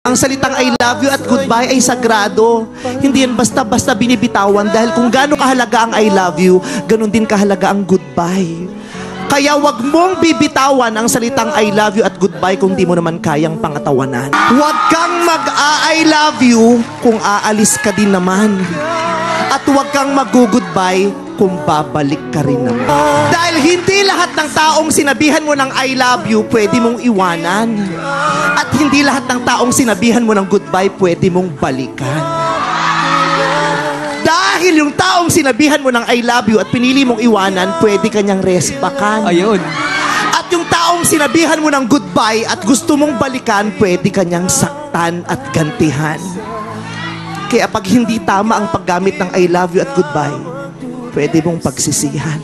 Ang salitang I love you at goodbye ay sagrado. Hindi yan basta-basta binibitawan dahil kung gaano kahalaga ang I love you, ganun din kahalaga ang goodbye. Kaya wag mong bibitawan ang salitang I love you at goodbye kung di mo naman kayang pangatawanan. Wag kang mag-I love you kung aalis ka din naman. At wag kang mag-goodbye kung babalik ka rin naman. Dahil hindi lahat ng taong sinabihan mo ng I love you, pwede mong iwanan. At hindi lahat ng taong sinabihan mo ng goodbye, pwede mong balikan. Dahil yung taong sinabihan mo ng I love you at pinili mong iwanan, pwede kanyang respakan. Ayun. At yung taong sinabihan mo ng goodbye at gusto mong balikan, pwede kanyang saktan at gantihan. Kaya pag hindi tama ang paggamit ng I love you at goodbye, pwede mong pagsisihan.